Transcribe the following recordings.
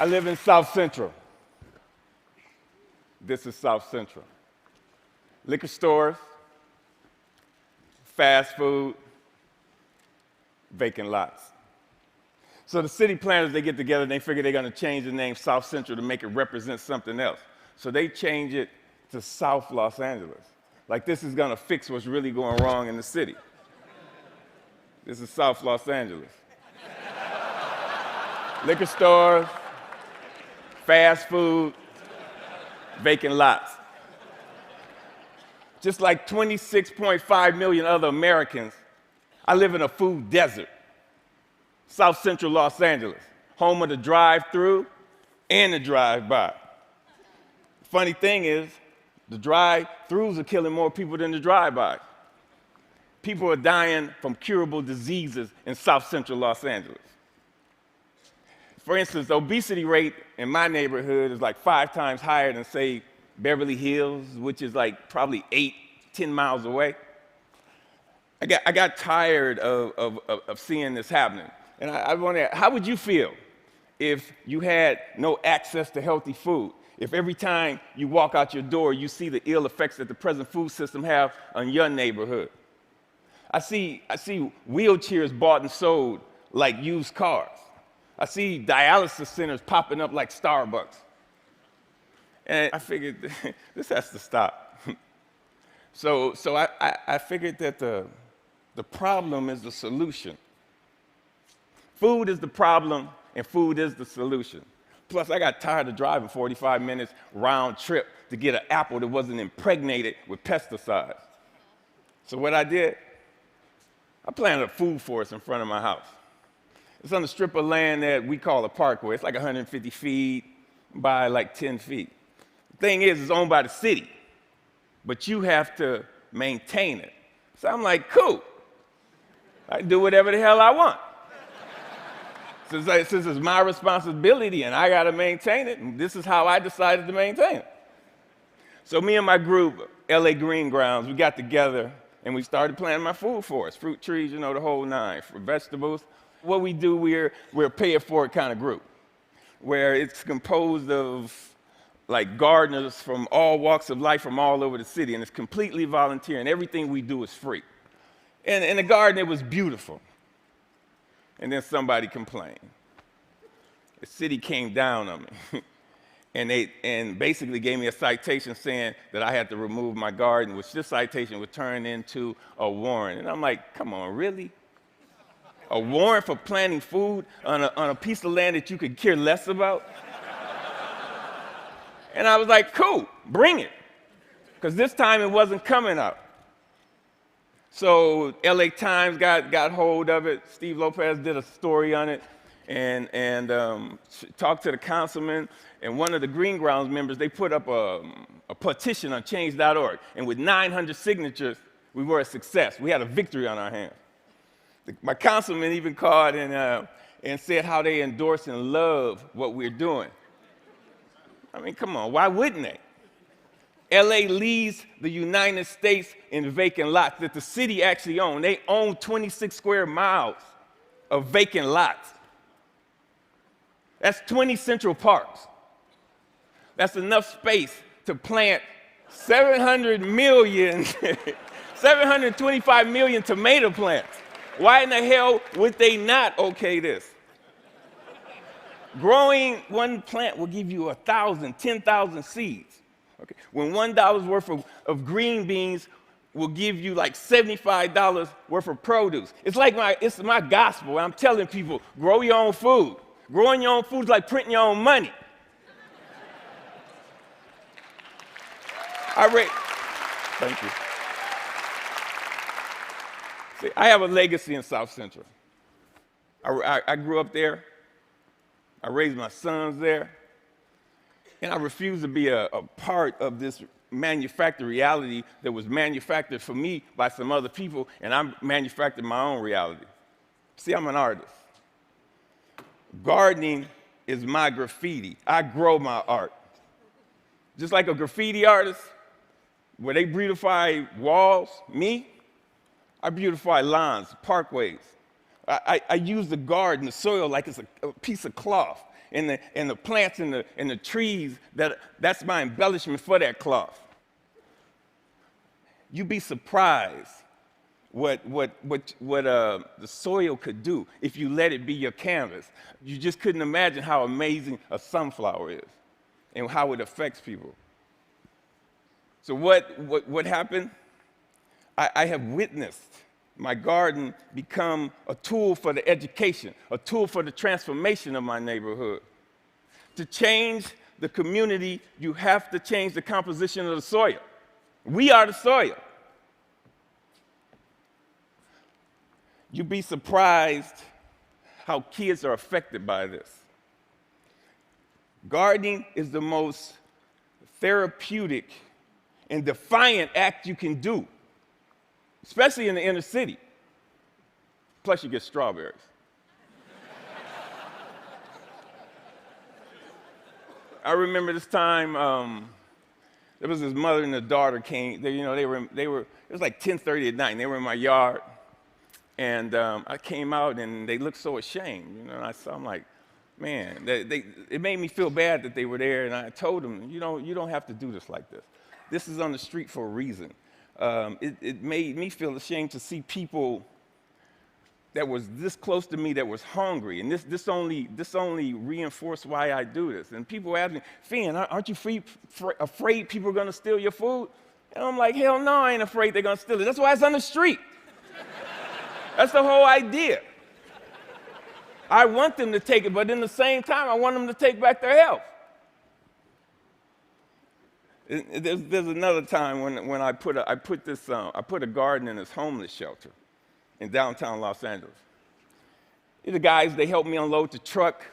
I live in South Central. This is South Central. Liquor stores, fast food, vacant lots. So the city planners, they get together and they figure they're going to change the name South Central to make it represent something else. So they change it to South Los Angeles. Like this is going to fix what's really going wrong in the city. This is South Los Angeles. Liquor stores, fast food, vacant lots. Just like 26.5 million other Americans, I live in a food desert. South Central Los Angeles, home of the drive-through and the drive-by. Funny thing is, the drive-throughs are killing more people than the drive-bys. People are dying from curable diseases in South Central Los Angeles. For instance, the obesity rate in my neighborhood is like 5 times higher than, say, Beverly Hills, which is like probably 10 miles away. I got tired of seeing this happening. And I wonder, how would you feel if you had no access to healthy food? If every time you walk out your door, you see the ill effects that the present food system have on your neighborhood? I see wheelchairs bought and sold like used cars. I see dialysis centers popping up like Starbucks. And I figured this has to stop. So I figured that the problem is the solution. Food is the problem, and food is the solution. Plus, I got tired of driving 45 minutes round trip to get an apple that wasn't impregnated with pesticides. So what I did, I planted a food forest in front of my house. It's on a strip of land that we call a parkway. It's like 150 feet by like 10 feet. The thing is, it's owned by the city, but you have to maintain it. So I'm like, cool. I can do whatever the hell I want. Since it's my responsibility and I got to maintain it, and this is how I decided to maintain it. So me and my group, LA Green Grounds, we got together and we started planting my food forest, fruit trees, the whole nine, for vegetables. What we do, we're a pay-it-forward kind of group, where it's composed of like gardeners from all walks of life from all over the city, and it's completely volunteer, and everything we do is free. And in the garden, it was beautiful. And then somebody complained. The city came down on me, and basically gave me a citation saying that I had to remove my garden, which this citation would turn into a warrant. And I'm like, come on, really? A warrant for planting food on a piece of land that you could care less about? And I was like, cool, bring it. Because this time it wasn't coming out. So LA Times got hold of it. Steve Lopez did a story on it and talked to the councilman. And one of the Green Grounds members, they put up a petition on change.org. And with 900 signatures, we were a success. We had a victory on our hands. My councilman even called and said how they endorse and love what we're doing. I mean, come on, why wouldn't they? LA leads the United States in vacant lots that the city actually owns. They own 26 square miles of vacant lots. That's 20 Central Parks. That's enough space to plant 725 million tomato plants. Why in the hell would they not okay this? Growing one plant will give you 1,000, 10,000 seeds. Okay. When $1 worth of green beans will give you like $75 worth of produce. It's my gospel. I'm telling people, grow your own food. Growing your own food is like printing your own money. Thank you. See, I have a legacy in South Central. I grew up there. I raised my sons there. And I refuse to be a part of this manufactured reality that was manufactured for me by some other people, and I manufactured my own reality. See, I'm an artist. Gardening is my graffiti. I grow my art. Just like a graffiti artist, where they beautify walls, I beautify lawns, parkways. I use the garden, the soil, like it's a piece of cloth. And the plants and the trees, that's my embellishment for that cloth. You'd be surprised what the soil could do if you let it be your canvas. You just couldn't imagine how amazing a sunflower is and how it affects people. So what happened? I have witnessed my garden become a tool for the education, a tool for the transformation of my neighborhood. To change the community, you have to change the composition of the soil. We are the soil. You'd be surprised how kids are affected by this. Gardening is the most therapeutic and defiant act you can do, especially in the inner city. Plus, you get strawberries. I remember this time, there was this mother and a daughter came. They were. It was like 10:30 at night, and they were in my yard. And I came out, and they looked so ashamed. And I'm like, man, it made me feel bad that they were there. And I told them, you don't have to do this like this. This is on the street for a reason. It made me feel ashamed to see people that was this close to me that was hungry, and this only reinforced why I do this. And people ask me, Finn, aren't you afraid people are going to steal your food? And I'm like, hell no, I ain't afraid they're going to steal it. That's why it's on the street. That's the whole idea. I want them to take it, but in the same time, I want them to take back their health. There's another time when I put a garden in this homeless shelter in downtown Los Angeles. The guys, they helped me unload the truck.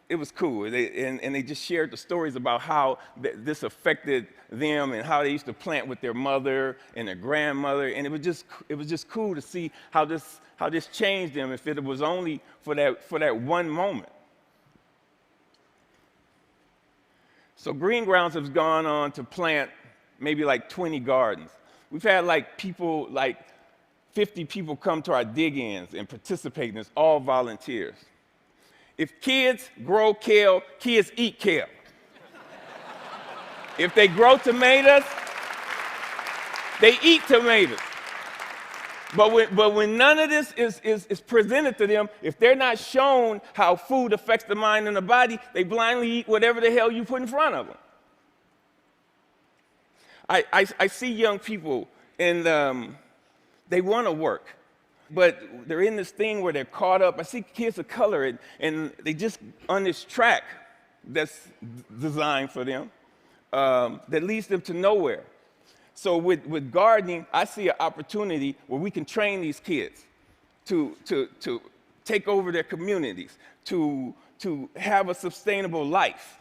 It was cool. And they just shared the stories about how this affected them and how they used to plant with their mother and their grandmother. And it was just cool to see how this changed them if it was only for that one moment. So Green Grounds has gone on to plant maybe like 20 gardens. We've had like 50 people come to our dig-ins and participate in this, all volunteers. If kids grow kale, kids eat kale. If they grow tomatoes, they eat tomatoes. But when none of this is presented to them, if they're not shown how food affects the mind and the body, they blindly eat whatever the hell you put in front of them. I see young people, and they want to work, but they're in this thing where they're caught up. I see kids of color, and they just on this track that's designed for them that leads them to nowhere. So with gardening, I see an opportunity where we can train these kids to take over their communities, to have a sustainable life.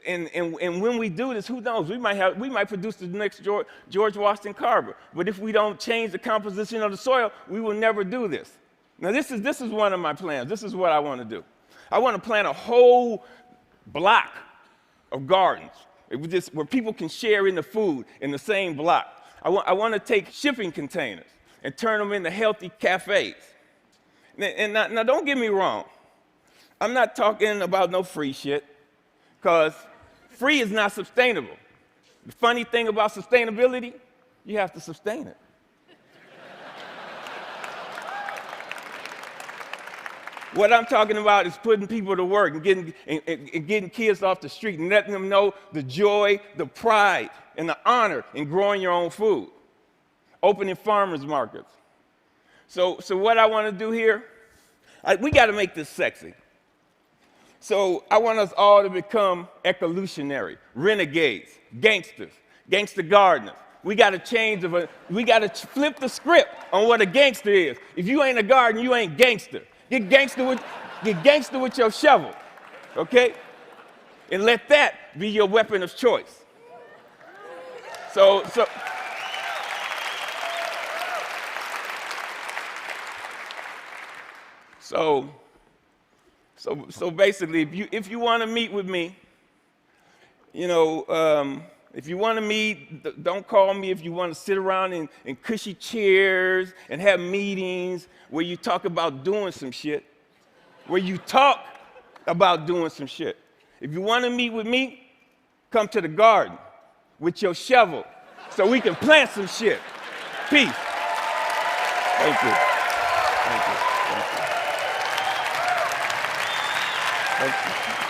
And when we do this, who knows? We might produce the next George Washington Carver. But if we don't change the composition of the soil, we will never do this. Now, this is one of my plans. This is what I want to do. I want to plant a whole block of gardens where people can share in the food in the same block. I want to take shipping containers and turn them into healthy cafes. And now don't get me wrong. I'm not talking about no free shit, because free is not sustainable. The funny thing about sustainability, you have to sustain it. What I'm talking about is putting people to work and getting kids off the street and letting them know the joy, the pride, and the honor in growing your own food. Opening farmers markets. So what I want to do here, we got to make this sexy. So I want us all to become ecolutionary, renegades, gangsters, gangster gardeners. We got to we got to flip the script on what a gangster is. If you ain't a gardener, you ain't gangster. Get gangster with your shovel, okay? And let that be your weapon of choice. So So basically, if you want to meet with me, you know, if you want to meet, don't call me. If you want to sit around in cushy chairs and have meetings where you talk about doing some shit, where you talk about doing some shit. If you want to meet with me, come to the garden with your shovel so we can plant some shit. Peace. Thank you. Thank you. Thank you. Thank you.